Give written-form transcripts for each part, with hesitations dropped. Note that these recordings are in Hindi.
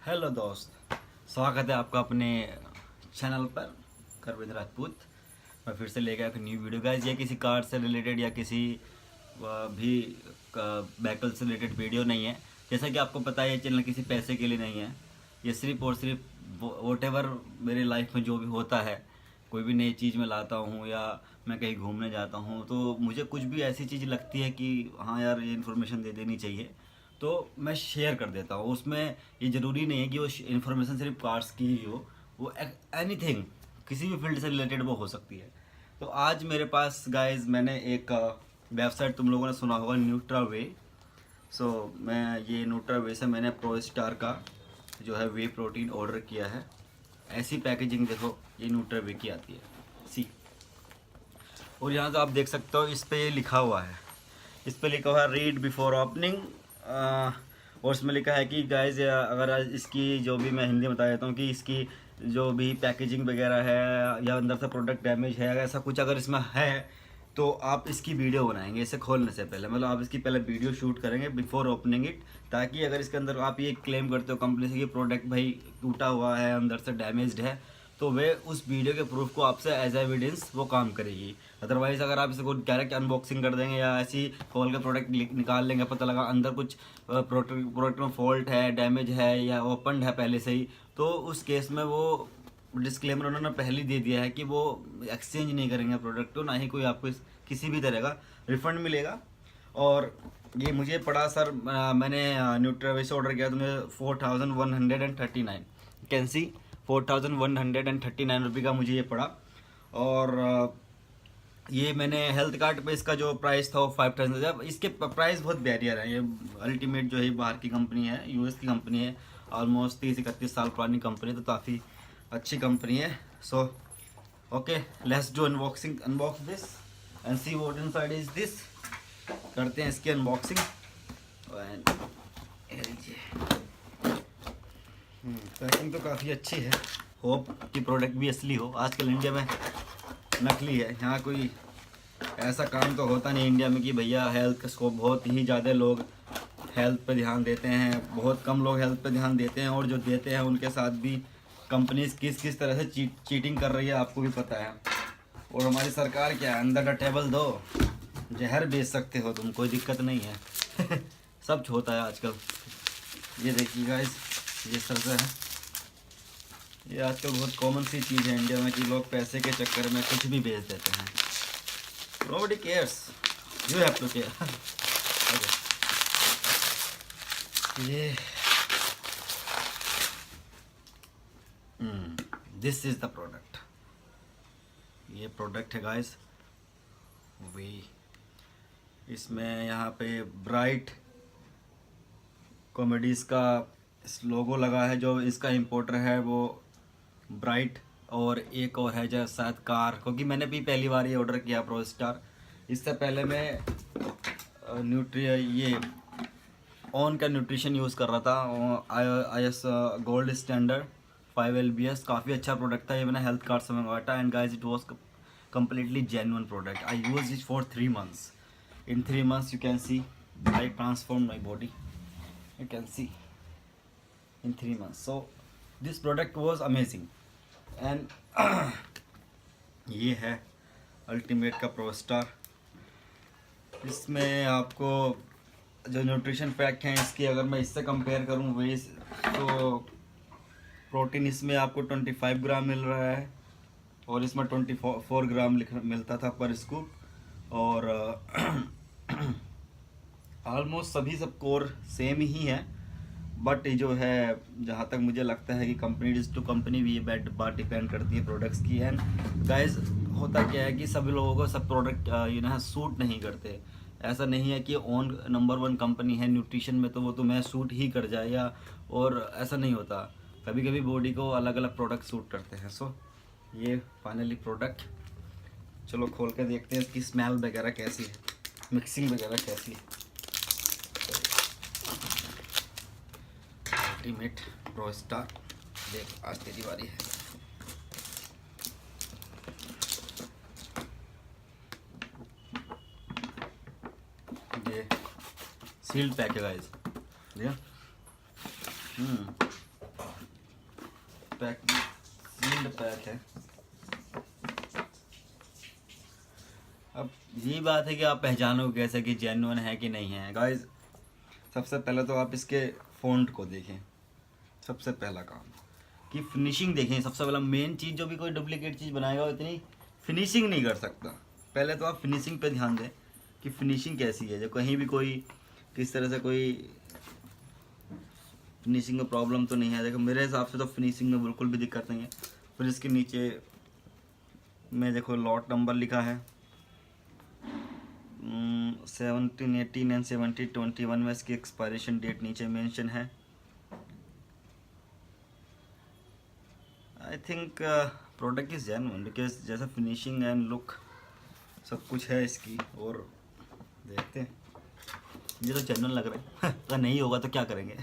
हेलो दोस्त, स्वागत है आपका अपने चैनल पर करविंद राजपूत। मैं फिर से लेकर एक न्यू वीडियो गाइस। ये किसी कार से रिलेटेड या किसी भी व्हीकल से रिलेटेड वीडियो नहीं है। जैसा कि आपको पता है, ये चैनल किसी पैसे के लिए नहीं है। ये सिर्फ और सिर्फ वोट एवर मेरे लाइफ में जो भी होता है, कोई भी नई चीज़ मैं लाता हूँ या मैं कहीं घूमने जाता हूँ, तो मुझे कुछ भी ऐसी चीज़ लगती है कि हाँ यार, ये इन्फॉर्मेशन दे देनी चाहिए, तो मैं शेयर कर देता हूँ। उसमें ये ज़रूरी नहीं है कि वो इन्फॉर्मेशन सिर्फ कार्स की ही हो, वो एनीथिंग, किसी भी फील्ड से रिलेटेड वो हो सकती है। तो आज मेरे पास गाइस, मैंने एक वेबसाइट, तुम लोगों ने सुना होगा, न्यूट्रावे। सो मैं ये न्यूट्रावे से मैंने प्रो स्टार का जो है वे प्रोटीन ऑर्डर किया है। ऐसी पैकेजिंग देखो, ये न्यूट्रावे की आती है, सी। और यहाँ तो आप देख सकते हो, इस पे लिखा हुआ है, इस पे लिखा हुआ है रीड बिफोर ओपनिंग। और इसमें लिखा है कि गाइज, अगर इसकी जो भी, मैं हिंदी में बता देता हूँ कि इसकी जो भी पैकेजिंग वगैरह है या अंदर से प्रोडक्ट डैमेज है, अगर ऐसा कुछ अगर इसमें है तो आप इसकी वीडियो बनाएंगे इसे खोलने से पहले। मतलब आप इसकी पहले वीडियो शूट करेंगे बिफोर ओपनिंग इट, ताकि अगर इसके अंदर आप ये क्लेम करते हो कंपनी से कि प्रोडक्ट भाई टूटा हुआ है, अंदर से डैमेज्ड है, तो वे उस वीडियो के प्रूफ को आपसे एज एविडेंस वो काम करेगी। अदरवाइज़ अगर आप इसे कोई डायरेक्ट अनबॉक्सिंग कर देंगे या ऐसी खोल के प्रोडक्ट निकाल लेंगे, पता लगा अंदर कुछ प्रोडक्ट में फॉल्ट है, डैमेज है या ओपन है पहले से ही, तो उस केस में वो डिस्क्लेमर उन्होंने पहले ही दे दिया है कि वो एक्सचेंज नहीं करेंगे प्रोडक्ट को, ना ही कोई आपको किसी भी तरह का रिफंड मिलेगा। और ये मुझे पड़ा सर, मैंने न्यूट्रावे से ऑर्डर किया तो मुझे 4139 कैन सी 4139 रुपये का मुझे ये पड़ा। और ये मैंने हेल्थ कार्ड पे इसका जो प्राइस था वो 5000। इसके प्राइस बहुत बैरियर है। ये अल्टीमेट जो है बाहर की कंपनी है, यूएस की कंपनी है, ऑलमोस्ट 30-31 साल पुरानी कंपनी, तो काफ़ी अच्छी कंपनी है। So okay, let's do unbox this and see what inside is this. करते हैं इसकी अनबॉक्सिंग। पैकिंग तो काफ़ी अच्छी है। होप कि प्रोडक्ट भी असली हो। आजकल इंडिया में नकली है, यहाँ कोई ऐसा काम तो होता नहीं इंडिया में कि भैया हेल्थ को बहुत ही ज़्यादा लोग हेल्थ पे ध्यान देते हैं, बहुत कम लोग हेल्थ पे ध्यान देते हैं, और जो देते हैं उनके साथ भी कंपनीज किस किस तरह से चीटिंग कर रही है आपको भी पता है। और हमारी सरकार क्या है, अंदर का टेबल दो, जहर बेच सकते हो तुम, कोई दिक्कत नहीं है। सब होता है आजकल। ये देखिए गाइस, ये सर से है। ये आजकल बहुत कॉमन सी चीज़ है इंडिया में कि लोग पैसे के चक्कर में कुछ भी बेच देते हैं। Nobody cares. You have to care. Okay. ये दिस इज द प्रोडक्ट। ये प्रोडक्ट है गाइस। वे इसमें यहाँ पे ब्राइट कॉमेडीज़ का लोगो लगा है। जो इसका इंपोर्टर है वो ब्राइट, और एक और है जो शायद कार, क्योंकि मैंने भी पहली बार ये ऑर्डर किया प्रो स्टार। इससे पहले मैं ये ऑन का न्यूट्रिशन यूज़ कर रहा था, IS गोल्ड स्टैंडर्ड 5 LBS। काफ़ी अच्छा प्रोडक्ट था। ये मैंने हेल्थ कार्ड से मंगवाया था, and guys it was completely genuine product. I used it for 3 months. In 3 months you can see I transformed my body. You can see in 3 months. So this product was amazing. And ये है अल्टीमेट का प्रो स्टार। इसमें आपको जो न्यूट्रिशन फैक्ट हैं इसकी, अगर मैं इससे कंपेयर करूँ वही, तो प्रोटीन इसमें आपको 25 ग्राम मिल रहा है, और इसमें 24 ग्राम मिलता था पर स्कूप। और ऑलमोस्ट सभी सब कोर सेम ही है, बट जो है जहाँ तक मुझे लगता है कि कंपनी टू कंपनी भी ये बात डिपेंड करती है प्रोडक्ट्स की। एंड गाइस, होता क्या है कि सभी लोगों को सब प्रोडक्ट सूट नहीं करते। ऐसा नहीं है कि ऑन नंबर 1 कंपनी है न्यूट्रिशन में तो वो तुम्हें सूट ही कर जाए, या और ऐसा नहीं होता। कभी कभी बॉडी को अलग अलग प्रोडक्ट सूट करते हैं। सो ये फाइनली प्रोडक्ट, चलो खोल के देखते हैं इसकी स्मेल वगैरह कैसी है, मिक्सिंग वगैरह कैसी है। अल्टीमेट प्रो स्टार, देख आज तेरी बारी है। ये सील्ड पैक है गाइस। पैक सील्ड पैक है। अब यही बात है कि आप पहचानो कैसे कि जेन्युइन है कि नहीं है। गाइस सबसे पहले तो आप इसके फ़ॉन्ट को देखें, सबसे पहला काम कि फिनिशिंग देखें। सबसे पहला मेन चीज़, जो भी कोई डुप्लीकेट चीज़ बनाएगा वो इतनी फिनिशिंग नहीं कर सकता। पहले तो आप फिनिशिंग पे ध्यान दें कि फिनिशिंग कैसी है। जो कहीं भी कोई किस तरह से कोई फिनिशिंग में प्रॉब्लम तो नहीं है। देखो मेरे हिसाब से तो फिनिशिंग में बिल्कुल भी दिक्कत नहीं है। फिर इसके नीचे में देखो लॉट नंबर लिखा है 17, 18 एंड 70, 21 में इसकी एक्सपायरेशन डेट नीचे मेंशन है। I think product is genuine because जैसा फिनिशिंग एंड लुक सब कुछ है इसकी। और देखते हैं, ये तो जेन्युइन लग रहा है। अगर नहीं होगा तो क्या करेंगे।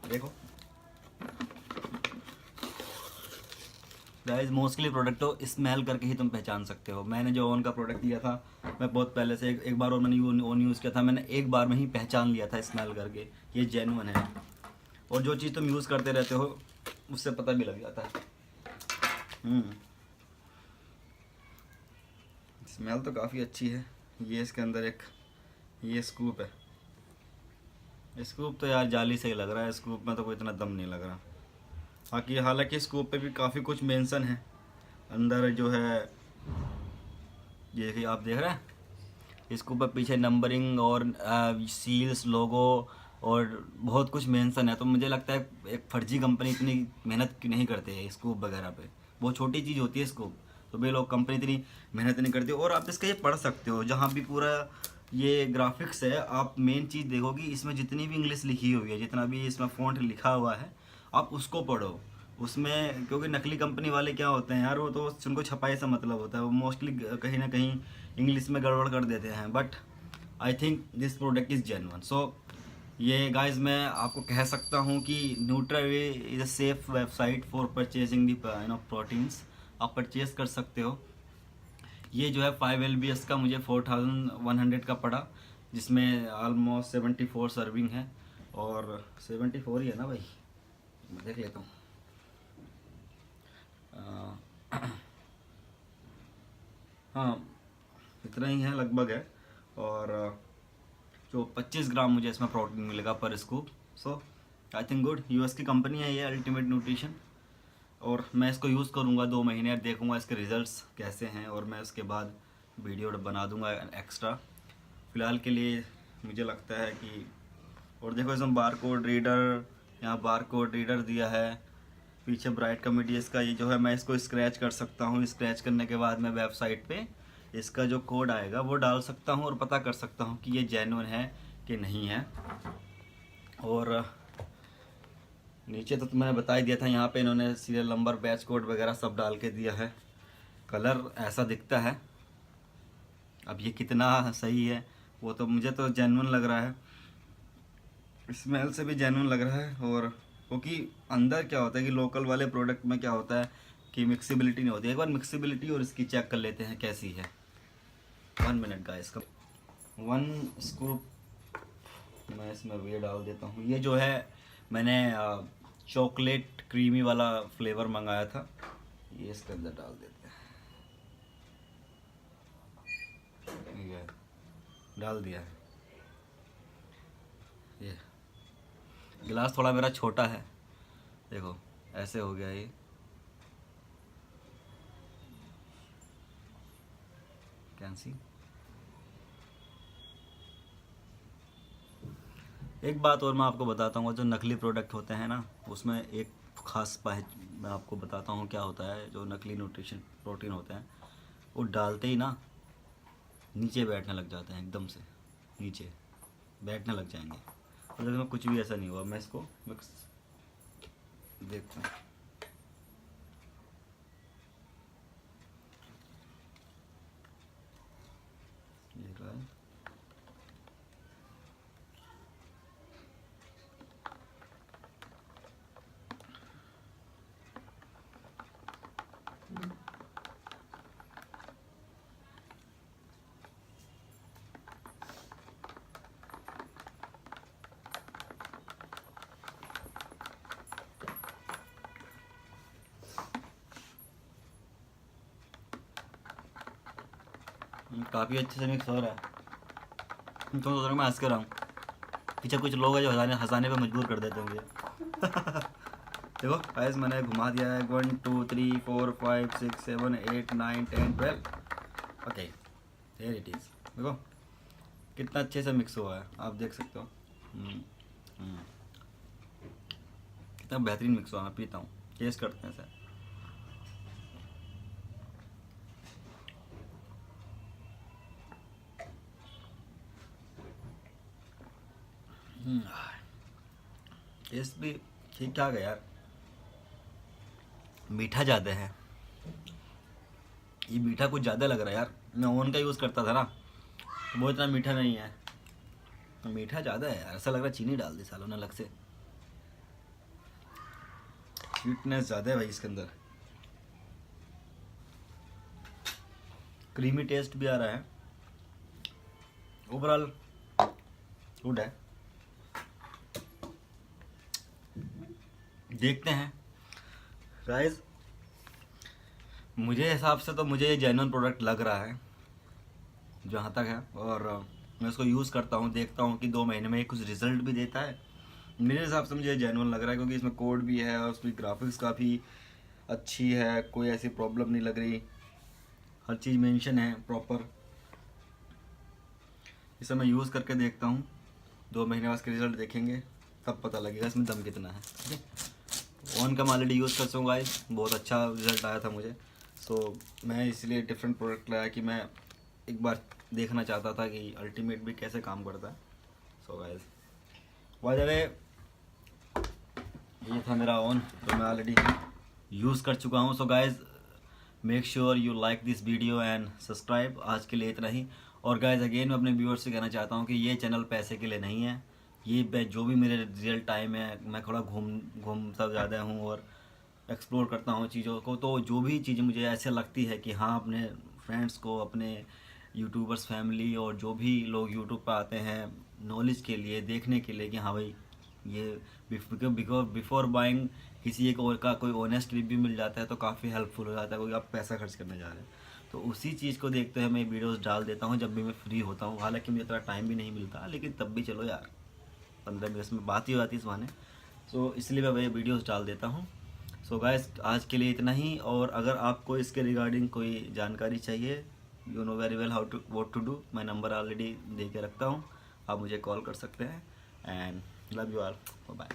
देखो गाइस, मोस्टली प्रोडक्ट तो स्मेल करके ही तुम पहचान सकते हो। मैंने जो ओन का प्रोडक्ट लिया था, मैं बहुत पहले से एक बार और मैंने ओन यूज़ किया था, मैंने एक बार में ही पहचान लिया था स्मेल करके ये जेन्युइन है। और जो चीज़ तुम यूज़ करते रहते हो उससे पता भी लग जाता है। स्मेल तो काफ़ी अच्छी है। ये इसके अंदर एक ये स्कूप है। स्कूप तो यार जाली से ही लग रहा है, स्कूप में तो कोई इतना दम नहीं लग रहा। बाकी हालांकि स्कूप पे भी काफ़ी कुछ मेंशन है। अंदर जो है ये कि आप देख रहे हैं, स्कूप पे पीछे नंबरिंग और सील्स, लोगो और बहुत कुछ मेंशन है। तो मुझे लगता है एक फर्जी कंपनी इतनी मेहनत क्यों नहीं करते है स्कूप वगैरह पे। बहुत छोटी चीज़ होती है स्कूप, तो भी लोग कंपनी इतनी मेहनत नहीं करती। और आप इसका ये पढ़ सकते हो, जहाँ भी पूरा ये ग्राफिक्स है, आप मेन चीज़ देखोगे इसमें जितनी भी इंग्लिश लिखी हुई है, जितना भी इसमें फ़ॉन्ट लिखा हुआ है, आप उसको पढ़ो उसमें। क्योंकि नकली कंपनी वाले क्या होते हैं यार, वो तो उनको छपाई से मतलब होता है, वो मोस्टली कहीं ना कहीं इंग्लिश में गड़बड़ कर देते हैं। But I think this product is genuine. So ये गाइस मैं आपको कह सकता हूँ कि Nutraway is a safe website for purchasing the proteins. आप परचेज कर सकते हो। ये जो है 5 LBS का मुझे 4100 का पड़ा, जिसमें ऑलमोस्ट 74 सर्विंग है। और 74 ही है ना भाई, मैं देख लेता हूँ। हाँ इतना ही है लगभग है। और जो 25 ग्राम मुझे इसमें प्रोटीन मिलेगा पर scoop. So I think good. US की कंपनी है ये, अल्टीमेट न्यूट्रिशन। और मैं इसको यूज़ करूँगा 2 महीने और देखूँगा इसके रिज़ल्ट्स कैसे हैं, और मैं उसके बाद वीडियो बना दूँगा एक्स्ट्रा। फ़िलहाल के लिए मुझे लगता है कि, और देखो इसमें बार कोड रीडर, यहाँ बार कोड रीडर दिया है। पीछे ब्राइट कमेडी इसका ये जो है, मैं इसको स्क्रैच कर सकता हूँ। स्क्रैच करने के बाद मैं वेबसाइट पे इसका जो कोड आएगा वो डाल सकता हूँ और पता कर सकता हूँ कि ये जेन्युइन है कि नहीं है। और नीचे तो मैंने बता ही दिया था, यहाँ पे इन्होंने सीरियल नंबर, बैच कोड वगैरह सब डाल के दिया है। कलर ऐसा दिखता है। अब ये कितना सही है वो तो मुझे तो जेन्युइन लग रहा है, स्मेल से भी जेन्युइन लग रहा है। और क्योंकि अंदर क्या होता है कि लोकल वाले प्रोडक्ट में क्या होता है कि मिक्सिबिलिटी नहीं होती। एक बार मिक्सिबिलिटी और इसकी चेक कर लेते हैं कैसी है। 1 मिनट गाइस, इसका 1 स्कूप मैं इसमें वे डाल देता हूँ। ये जो है मैंने चॉकलेट क्रीमी वाला फ्लेवर मंगाया था, ये इसके अंदर डाल देते हैं। ये डाल दिया है। ये गिलास थोड़ा मेरा छोटा है, देखो ऐसे हो गया ये। Can see. एक बात और मैं आपको बताता हूँ, जो नकली प्रोडक्ट होते हैं ना, उसमें एक खास मैं आपको बताता हूँ क्या होता है। जो नकली न्यूट्रिशन प्रोटीन होते हैं वो डालते ही ना नीचे बैठने लग जाते हैं, एकदम से नीचे बैठने लग जाएंगे। और इसमें कुछ भी ऐसा नहीं हुआ। मैं इसको मिक्स देखता हूँ। ये रहा है। काफ़ी अच्छे से मिक्स हो रहा है। तो सोच रहा हूँ मैं हंस कर रहा हूँ, पीछे कुछ लोग हैं जो हंसाने पे मजबूर कर देते होंगे। देखो गाइस मैंने घुमा दिया है 1 2 3 4 5 6 7 8 9 10 12। Okay here it is. देखो कितना अच्छे से मिक्स हुआ है, आप देख सकते हो। हम्म, कितना बेहतरीन मिक्स हुआ। मैं पीता हूँ, टेस्ट करते हैं सर। टेस्ट भी ठीक ठाक है यार, मीठा ज़्यादा है। ये मीठा कुछ ज़्यादा लग रहा है यार। मैं ओवन का यूज़ करता था ना, तो वो इतना मीठा नहीं है, तो मीठा ज़्यादा है यार। ऐसा लग रहा है चीनी डाल दी सालों ने अलग से। स्वीटनेस ज़्यादा है भाई इसके अंदर, क्रीमी टेस्ट भी आ रहा है। ओवरऑल गुड है। देखते हैं गाइस, मुझे हिसाब से तो मुझे ये जेन्युइन प्रोडक्ट लग रहा है जहाँ तक है। और मैं इसको यूज़ करता हूँ, देखता हूँ कि 2 महीने में ये कुछ रिजल्ट भी देता है। मेरे हिसाब से मुझे जेन्युइन लग रहा है, क्योंकि इसमें कोड भी है और उसकी ग्राफिक्स काफ़ी अच्छी है, कोई ऐसी प्रॉब्लम नहीं लग रही, हर चीज़ मेंशन है प्रॉपर। इसे मैं यूज़ करके देखता हूँ, 2 महीने बाद इसके रिजल्ट देखेंगे, तब पता लगेगा इसमें दम कितना है। ठीक है, ऑन का मैं ऑलरेडी यूज़ कर चुका गाइस, बहुत अच्छा रिजल्ट आया था मुझे। सो मैं इसलिए डिफरेंट प्रोडक्ट लाया कि मैं एक बार देखना चाहता था कि अल्टीमेट भी कैसे काम करता है। So guys by the way ये था मेरा ऑन, तो मैं ऑलरेडी यूज़ कर चुका हूँ। So guys make sure you like this video and subscribe. आज के लिए इतना ही। और गाइस अगेन मैं अपने व्यूअर्स से कहना चाहता हूँ कि ये चैनल पैसे के लिए नहीं है। ये जो भी मेरे रियल टाइम है, मैं थोड़ा घूमता ज़्यादा हूँ और एक्सप्लोर करता हूँ चीज़ों को। तो जो भी चीज़ें मुझे ऐसे लगती है कि हाँ अपने फ्रेंड्स को, अपने यूट्यूबर्स फैमिली और जो भी लोग यूट्यूब पर आते हैं नॉलेज के लिए, देखने के लिए कि हाँ भाई ये बिफोर बाइंग किसी एक और का कोई ऑनेस्ट रिव्यू मिल जाता है तो काफ़ी हेल्पफुल हो जाता है, क्योंकि आप पैसा खर्च करने जा रहे हैं। तो उसी चीज़ को देखते हुए मैं वीडियोस डाल देता हूँ जब भी मैं फ्री होता हूँ। हालांकि मुझे इतना टाइम भी नहीं मिलता, लेकिन तब भी चलो यार 15 मिनट में बात ही हो जाती है इस बहाने। सो इसलिए मैं वीडियोस डाल देता हूँ। सो गाइस आज के लिए इतना ही। और अगर आपको इसके रिगार्डिंग कोई जानकारी चाहिए, you know very well how to what to do, मैं नंबर ऑलरेडी दे के रखता हूँ, आप मुझे कॉल कर सकते हैं। And love you all, bye.